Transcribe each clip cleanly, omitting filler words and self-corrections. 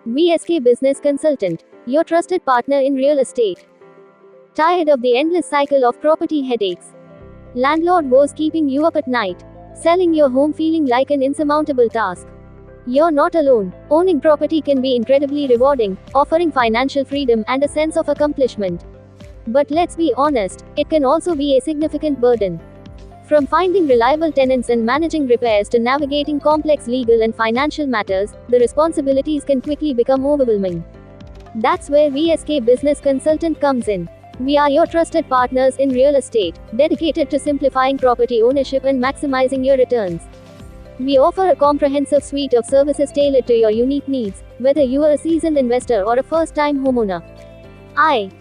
VSK Business Consultant, your trusted partner in real estate. Tired of the endless cycle of property headaches? Landlord woes keeping you up at night? Selling your home feeling like an insurmountable task? You're not alone. Owning property can be incredibly rewarding, offering financial freedom and a sense of accomplishment. But let's be honest, it can also be a significant burden. From finding reliable tenants and managing repairs to navigating complex legal and financial matters, the responsibilities can quickly become overwhelming. That's where VSK Business Consultant comes in. We are your trusted partners in real estate, dedicated to simplifying property ownership and maximizing your returns. We offer a comprehensive suite of services tailored to your unique needs, whether you are a seasoned investor or a first-time homeowner.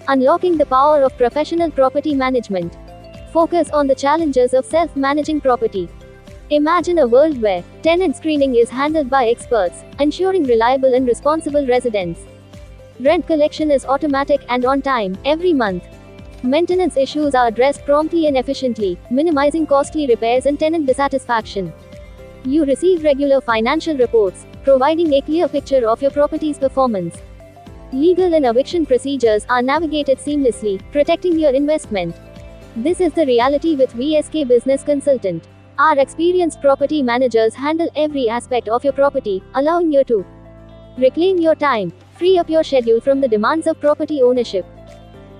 Unlocking the power of professional property management. Focus on the challenges of self-managing property. Imagine a world where tenant screening is handled by experts, ensuring reliable and responsible residents. Rent collection is automatic and on time, every month. Maintenance issues are addressed promptly and efficiently, minimizing costly repairs and tenant dissatisfaction. You receive regular financial reports, providing a clear picture of your property's performance. Legal and eviction procedures are navigated seamlessly, protecting your investment. This is the reality with VSK Business Consultant. Our experienced property managers handle every aspect of your property, allowing you to reclaim your time, free up your schedule from the demands of property ownership,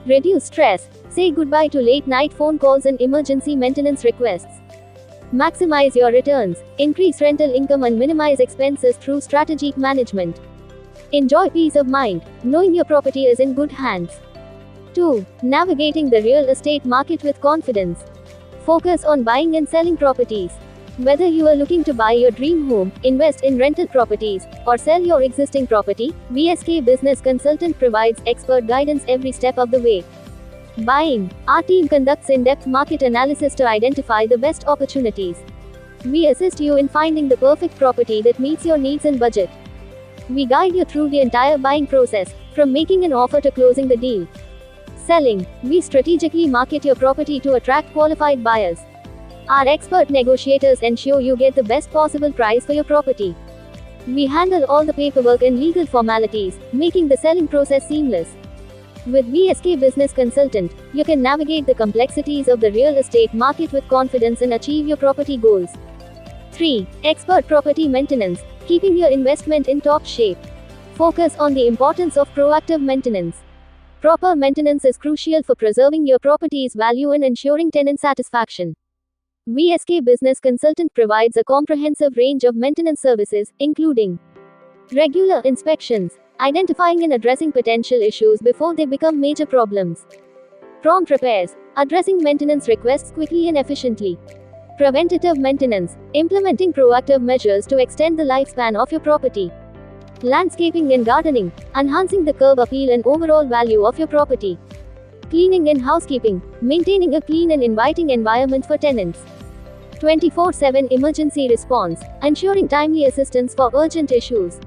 reduce stress, say goodbye to late-night phone calls and emergency maintenance requests, maximize your returns, increase rental income and minimize expenses through strategic management. Enjoy peace of mind, knowing your property is in good hands. 2. Navigating the real estate market with confidence. Focus on buying and selling properties. Whether you are looking to buy your dream home, invest in rental properties, or sell your existing property, VSK Business Consultant provides expert guidance every step of the way. Buying. Our team conducts in-depth market analysis to identify the best opportunities. We assist you in finding the perfect property that meets your needs and budget. We guide you through the entire buying process, from making an offer to closing the deal. Selling. We strategically market your property to attract qualified buyers. Our expert negotiators ensure you get the best possible price for your property. We handle all the paperwork and legal formalities, making the selling process seamless. With VSK Business Consultant, you can navigate the complexities of the real estate market with confidence and achieve your property goals. 3. Expert property maintenance, keeping your investment in top shape. Focus on the importance of proactive maintenance. Proper maintenance is crucial for preserving your property's value and ensuring tenant satisfaction. VSK Business Consultant provides a comprehensive range of maintenance services, including regular inspections, identifying and addressing potential issues before they become major problems, prompt repairs, addressing maintenance requests quickly and efficiently, preventative maintenance, implementing proactive measures to extend the lifespan of your property, landscaping and gardening, enhancing the curb appeal and overall value of your property, cleaning and housekeeping, maintaining a clean and inviting environment for tenants, 24/7 emergency response, ensuring timely assistance for urgent issues.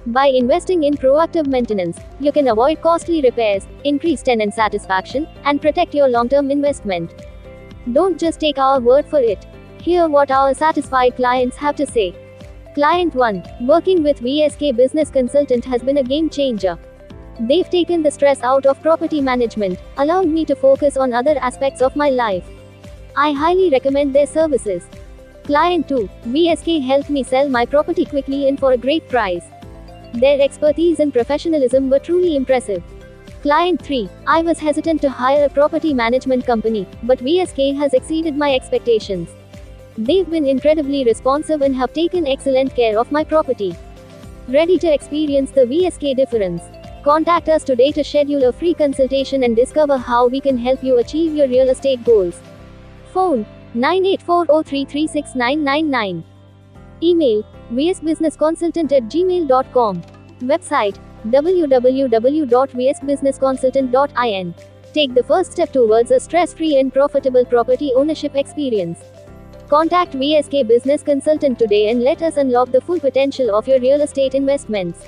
By investing in proactive maintenance, you can avoid costly repairs, increase tenant satisfaction, and protect your long-term investment. Don't just take our word for it. Hear what our satisfied clients have to say. Client 1. Working with VSK Business Consultant has been a game changer. They've taken the stress out of property management, allowing me to focus on other aspects of my life. I highly recommend their services. Client 2. VSK helped me sell my property quickly and for a great price. Their expertise and professionalism were truly impressive. Client 3. I was hesitant to hire a property management company, but VSK has exceeded my expectations. They've been incredibly responsive and have taken excellent care of my property. Ready to experience the VSK difference? Contact us today to schedule a free consultation and discover how we can help you achieve your real estate goals. Phone 9840336999. Email vsbusinessconsultant@gmail.com. Website www.vsbusinessconsultant.in. Take the first step towards a stress-free and profitable property ownership experience. Contact VSK Business Consultant today and let us unlock the full potential of your real estate investments.